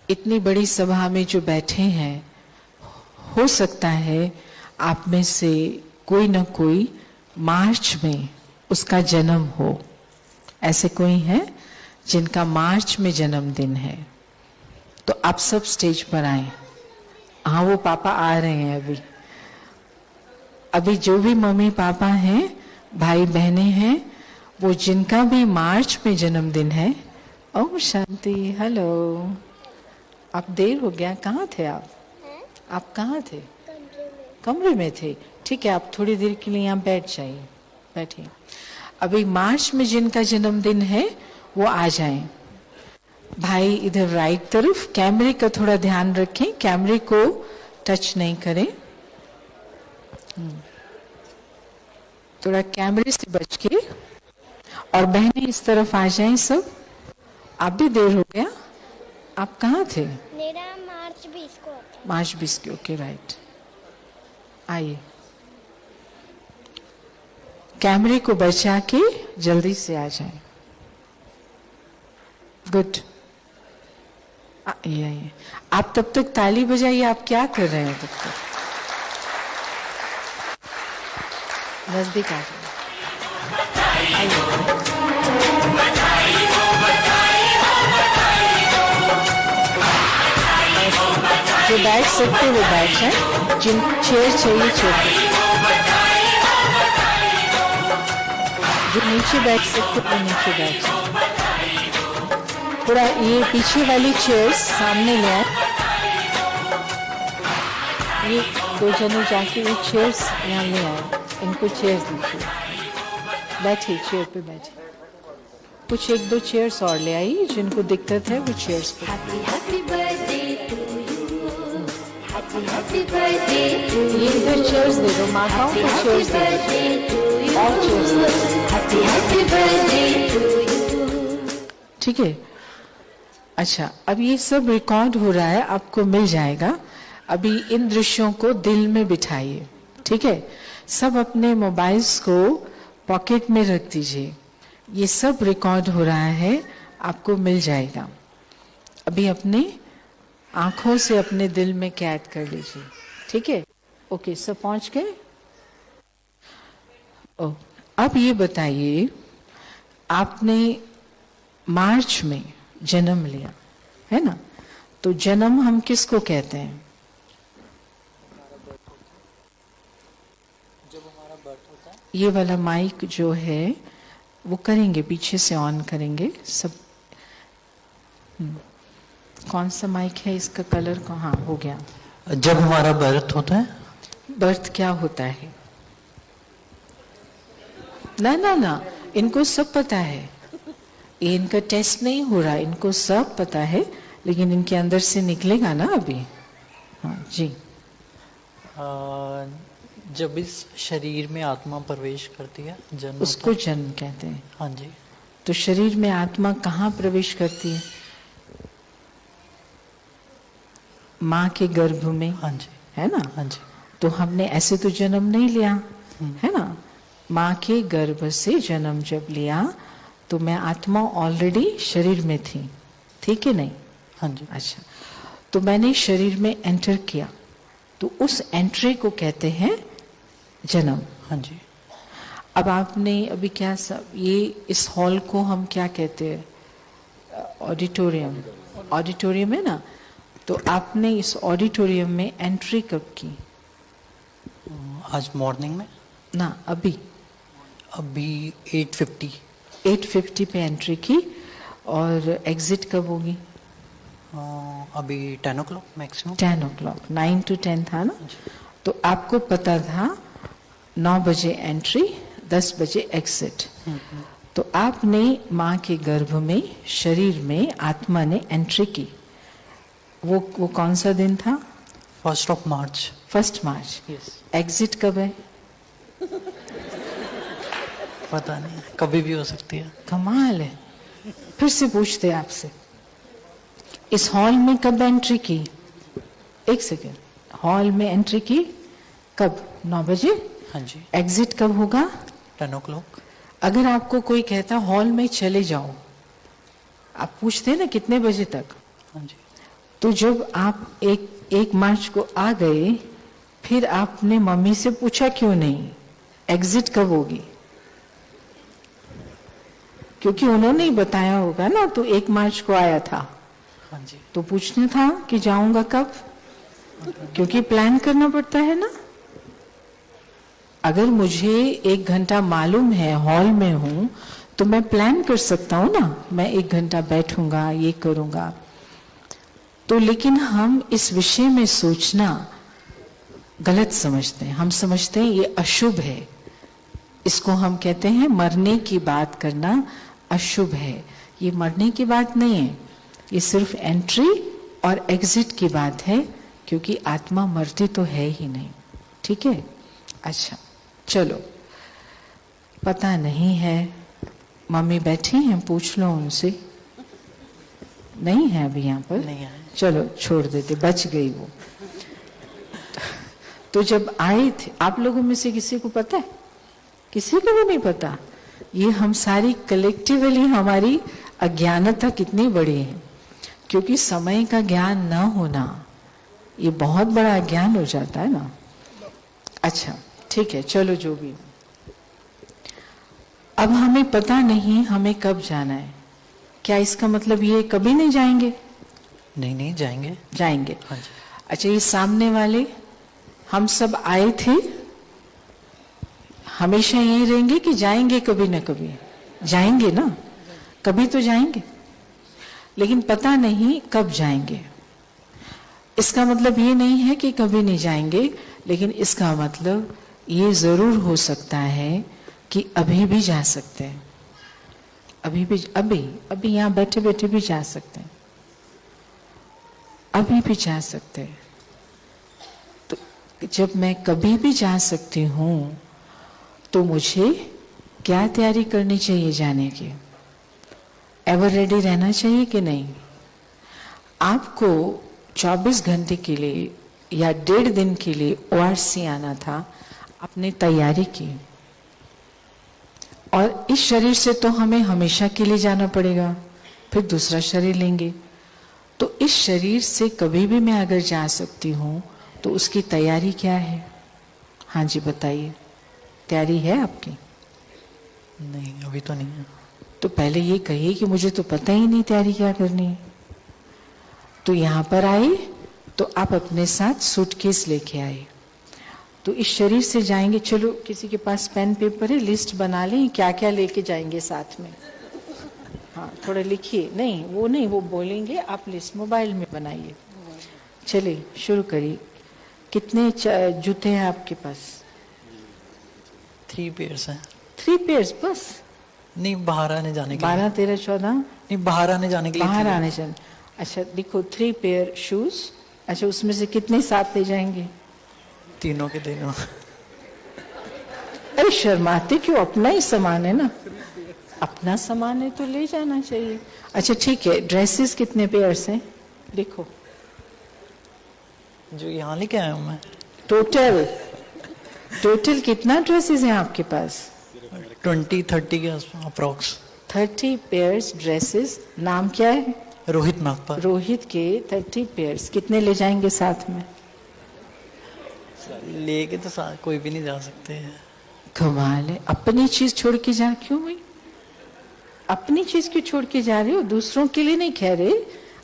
इतनी बड़ी सभा में जो बैठे हैं, हो सकता है आप में से कोई न कोई मार्च में उसका जन्म हो। ऐसे कोई है जिनका मार्च में जन्मदिन है? तो आप सब स्टेज पर आए। हाँ, वो पापा आ रहे हैं अभी जो भी मम्मी पापा हैं, भाई बहनें हैं, वो जिनका भी मार्च में जन्मदिन है। ओम शांति। हेलो, आप देर हो गया, कहाँ थे आप? आप कहाँ थे? कमरे में थे। ठीक है, आप थोड़ी देर के लिए यहाँ बैठ जाइए, बैठिए। अभी मार्च में जिनका जन्मदिन है वो आ जाएं। भाई इधर राइट तरफ, कैमरे का थोड़ा ध्यान रखें, कैमरे को टच नहीं करें, थोड़ा कैमरे से बच के। और बहनें इस तरफ आ जाएं सब। आप भी देर हो गया, आप कहाँ थे? मेरा मार्च 20 को होता है। मार्च 20 के, ओके राइट। आइए, कैमरे को बचा के जल्दी से आ जाएं। गुड। ये आप तब तक ताली बजाइए। आप क्या कर रहे हैं तब तक? नजदीक आ जाइए। जो बैठ सकते वो बैठ जाए, जिन चेयर चाहिए चेयर, जो नीचे बैठ सकते वो नीचे बैठ जाए। थोड़ा ये पीछे वाली चेयर्स सामने ले आए। ये दो जने जाके ये चेयर्स यहाँ ले आए, इनको चेयर्स दीजिए। बैठिए, चेयर पे बैठिए। कुछ एक दो चेयर्स और ले आई, जिनको दिक्कत है वो चेयर्स पे। ये इधर चेयर्स दे दो, माताओं को चेयर्स दे दो, और चेयर्स दे दो। ठीक है, अच्छा। अब ये सब रिकॉर्ड हो रहा है, आपको मिल जाएगा। अभी इन दृश्यों को दिल में बिठाइए, ठीक है? सब अपने मोबाइल्स को पॉकेट में रख दीजिए। ये सब रिकॉर्ड हो रहा है, आपको मिल जाएगा। अभी अपने आंखों से अपने दिल में कैद कर लीजिए, ठीक है? ओके, सब पहुंच गए? अब ये बताइए, आपने मार्च में जन्म लिया है ना? तो जन्म हम किसको कहते हैं? जब हमारा बर्थ होता है। ये वाला माइक जो है वो करेंगे, पीछे से ऑन करेंगे सब। कौन सा माइक है, इसका कलर कहाँ हो गया? जब हमारा बर्थ होता है। बर्थ क्या होता है? ना ना ना, इनको सब पता है। ये इनका टेस्ट नहीं हो रहा, इनको सब पता है, लेकिन इनके अंदर से निकलेगा ना अभी। हाँ जी। जब इस शरीर में आत्मा प्रवेश करती है, जन्म, उसको जन्म कहते हैं। हाँ जी। तो शरीर में आत्मा कहाँ प्रवेश करती है? माँ के गर्भ में। हाँ जी, है ना? हाँ जी। तो हमने ऐसे तो जन्म नहीं लिया, है ना? माँ के गर्भ से जन्म जब लिया तो मैं आत्मा ऑलरेडी शरीर में थी, ठीक है नहीं? हाँ जी। अच्छा, तो मैंने शरीर में एंटर किया, तो उस एंट्री को कहते हैं जन्म। हाँ जी। अब आपने अभी क्या सब, ये इस हॉल को हम क्या कहते हैं? ऑडिटोरियम। ऑडिटोरियम है ना? तो आपने इस ऑडिटोरियम में एंट्री कब की? आज मॉर्निंग में ना, अभी 8:50 पे एंट्री की। और एग्जिट कब होगी? अभी 10 o'clock मैक्सिमम। 10 o'clock, 9 to 10 था ना? तो आपको पता था 9 बजे एंट्री, 10 बजे एग्जिट। तो आपने माँ के गर्भ में, शरीर में आत्मा ने एंट्री की। वो कौन सा दिन था? 1 मार्च। 1 मार्च। यस। एग्जिट कब है? पता नहीं, कभी भी हो सकती है। कमाल है। फिर से पूछते आपसे, इस हॉल में कब एंट्री की? एक सेकेंड, हॉल में एंट्री की कब? 9 बजे। हाँ जी। एग्जिट कब होगा? 10 o'clock। अगर आपको कोई कहता हॉल में चले जाओ, आप पूछते हैं ना कितने बजे तक? हाँ जी। तो जब आप एक मार्च को आ गए, फिर आपने मम्मी से पूछा क्यों नहीं एग्जिट कब होगी? क्योंकि उन्होंने ही बताया होगा ना, तो 1 मार्च को आया था। हाँ जी। तो पूछना था कि जाऊंगा कब, क्योंकि प्लान करना पड़ता है ना। अगर मुझे 1 घंटा मालूम है हॉल में हूं, तो मैं प्लान कर सकता हूं ना, मैं 1 घंटा बैठूंगा, ये करूंगा। तो लेकिन हम इस विषय में सोचना गलत समझते हैं। हम समझते हैं ये अशुभ है, इसको हम कहते हैं मरने की बात करना अशुभ है। ये मरने की बात नहीं है, ये सिर्फ एंट्री और एग्जिट की बात है, क्योंकि आत्मा मरती तो है ही नहीं। ठीक है, अच्छा चलो। पता नहीं है, मम्मी बैठी हैं, पूछ लो उनसे। नहीं है अभी यहाँ पर? नहीं है। चलो छोड़ देते, बच गई वो। तो जब आए थे, आप लोगों में से किसी को पता है? किसी को भी नहीं पता। ये हम सारी कलेक्टिवली, हमारी अज्ञानता कितनी बड़ी है, क्योंकि समय का ज्ञान न होना ये बहुत बड़ा अज्ञान हो जाता है ना। अच्छा ठीक है, चलो जो भी। अब हमें पता नहीं हमें कब जाना है। क्या इसका मतलब ये कभी नहीं जाएंगे? नहीं जाएंगे। जाएंगे। हाँ जी। अच्छा, ये सामने वाले हम सब आए थे, हमेशा यहीं रहेंगे कि जाएंगे कभी ना कभी? जाएंगे ना, कभी तो जाएंगे, लेकिन पता नहीं कब जाएंगे। इसका मतलब ये नहीं है कि कभी नहीं जाएंगे, लेकिन इसका मतलब ये जरूर हो सकता है कि अभी भी जा सकते हैं। अभी यहां बैठे बैठे भी जा सकते हैं, अभी भी जा सकते हैं। तो जब मैं कभी भी जा सकती हूं, तो मुझे क्या तैयारी करनी चाहिए जाने की? एवर रेडी रहना चाहिए कि नहीं? आपको 24 घंटे के लिए या 1.5 दिन के लिए ORC आना था, आपने तैयारी की, और इस शरीर से तो हमें हमेशा के लिए जाना पड़ेगा, फिर दूसरा शरीर लेंगे। तो इस शरीर से कभी भी मैं अगर जा सकती हूं, तो उसकी तैयारी क्या है? हाँ जी बताइए, तैयारी है आपकी? नहीं, अभी तो नहीं है। तो पहले ये कहिए कि मुझे तो पता ही नहीं तैयारी क्या करनी है। तो यहां पर आए तो आप अपने साथ सूटकेस लेके आए, तो इस शरीर से जाएंगे। चलो किसी के पास पेन पेपर है, लिस्ट बना लें क्या क्या लेके जाएंगे साथ में। हाँ थोड़ा लिखिए। नहीं वो बोलेंगे, आप लिस्ट मोबाइल में बनाइए। चलिए शुरू करिए। कितने जूते हैं आपके पास? 3 पेयर्स हैं। 3 पेयर्स बस? नहीं, बाहर आने जाने के लिए। 12, 13, 14? नहीं, बाहर आने जाने के लिए। बाहर आने जाने। अच्छा देखो, 3 पेयर शूज। अच्छा, उसमें से कितने साथ ले जाएंगे? तीनों के तीनों। अरे शर्माते क्यों, अपना ही सामान है ना, अपना सामान है तो ले जाना चाहिए। अच्छा ठीक है, ड्रेसेस कितने पेयर्स हैं लिखो? जो यहाँ लेके आया हूँ मैं। टोटल कितना ड्रेसेस हैं आपके पास? 20-30 के आसपास अप्रोक्स। 30 pairs dresses. नाम क्या है? रोहित नागपाल। रोहित के 30 पेयर्स कितने ले जाएंगे साथ में? लेके तो कोई भी नहीं जा सकते हैं। कमाल है, अपनी चीज छोड़ के जा। क्यों भाई अपनी चीज क्यों छोड़ के जा रहे हो? दूसरों के लिए नहीं कह रहे,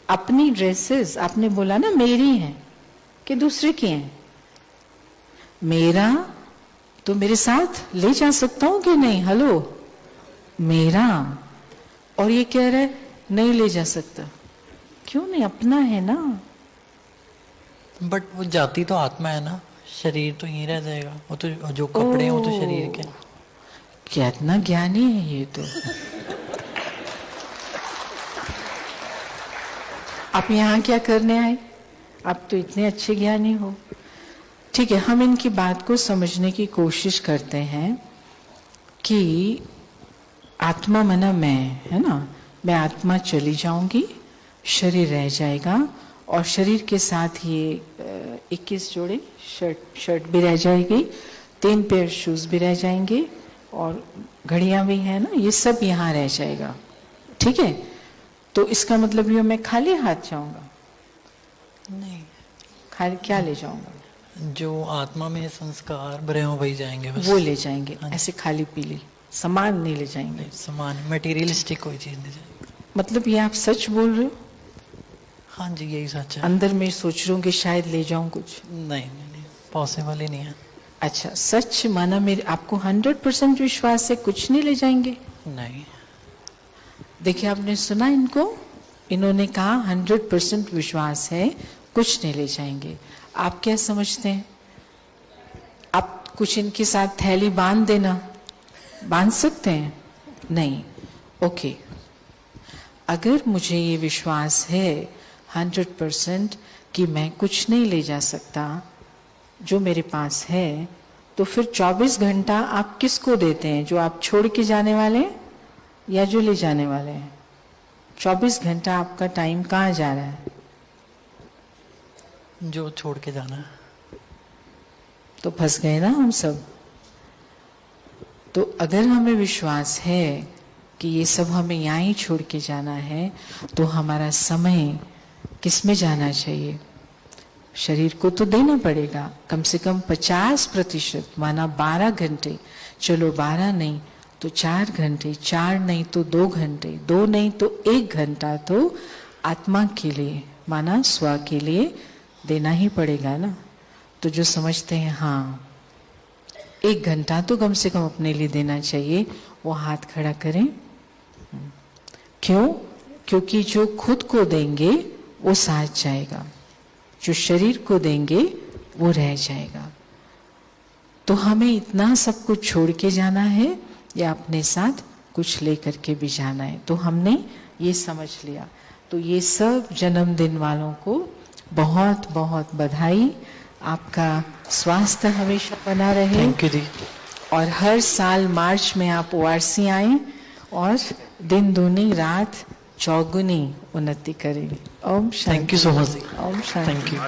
अपनी ड्रेसेस। आपने बोला ना मेरी हैं कि दूसरे की हैं। मेरा तो मेरे साथ ले जा सकता हूं कि नहीं? हेलो, मेरा। और ये कह रहा है नहीं ले जा सकता। क्यों नहीं? अपना है ना। बट वो जाती तो आत्मा है ना, शरीर तो यहीं रह जाएगा। वो तो जो कपड़े हैं वो तो शरीर के। कितना ज्ञानी है ये तो। आप यहाँ क्या करने आए? आप तो इतने अच्छे ज्ञानी हो। ठीक है, हम इनकी बात को समझने की कोशिश करते हैं कि आत्मा मना मैं, है ना, मैं आत्मा चली जाऊंगी, शरीर रह जाएगा, और शरीर के साथ ये 21 जोड़े शर्ट भी रह जाएगी, 3 पेयर शूज भी रह जाएंगे, और घड़ियां भी है ना, ये सब यहाँ रह जाएगा। ठीक है, तो इसका मतलब ये मैं खाली हाथ जाऊंगा? नहीं, खाली क्या ले जाऊंगा? जो आत्मा में संस्कार भरे हो वही जाएंगे बस। वो ले जाएंगे, हाँ। ऐसे खाली पीली सामान नहीं ले जाएंगे। सामान मटेरियलिस्टिक कोई चीज नहीं जाएगी। मतलब ये आप सच बोल रहे हो? हाँ जी, यही सच है। अंदर में सोच रहा हूँ कि शायद ले जाऊं कुछ। नहीं, पॉसिबल ही नहीं है। अच्छा, सच माना मेरे आपको 100% विश्वास है कुछ नहीं ले जाएंगे? नहीं। देखिए, आपने सुना इनको, इन्होंने कहा 100% विश्वास है कुछ नहीं ले जाएंगे। आप क्या समझते हैं? आप कुछ इनके साथ थैली बांध देना, बांध सकते हैं? नहीं। ओके, अगर मुझे ये विश्वास है 100% कि मैं कुछ नहीं ले जा सकता जो मेरे पास है, तो फिर 24 घंटा आप किसको देते हैं? जो आप छोड़ के जाने वाले हैं या जो ले जाने वाले हैं? 24 घंटा आपका टाइम कहाँ जा रहा है? जो छोड़ के जाना है। तो फंस गए ना हम सब। तो अगर हमें विश्वास है कि ये सब हमें यहाँ ही छोड़ के जाना है, तो हमारा समय किस में जाना चाहिए? शरीर को तो देना पड़ेगा, कम से कम 50%, माना 12 घंटे, चलो 12 नहीं तो 4 घंटे, 4 नहीं तो 2 घंटे, 2 नहीं तो 1 घंटा तो आत्मा के लिए, माना स्व के लिए देना ही पड़ेगा ना। तो जो समझते हैं हाँ 1 घंटा तो कम से कम अपने लिए देना चाहिए, वो हाथ खड़ा करें। क्यों? क्योंकि जो खुद को देंगे वो साथ जाएगा, जो शरीर को देंगे वो रह जाएगा। तो हमें इतना सब कुछ छोड़ के जाना है या अपने साथ कुछ लेकर के भी जाना है? तो हमने ये समझ लिया। तो ये सब जन्मदिन वालों को बहुत बहुत बधाई। आपका स्वास्थ्य हमेशा बना रहे। थैंक यू जी। और हर साल मार्च में आप ORC आए और दिन दूनी रात चौगुनी उन्नति करें। ओम शांति। Thank you so much. ओम शांति। Thank you.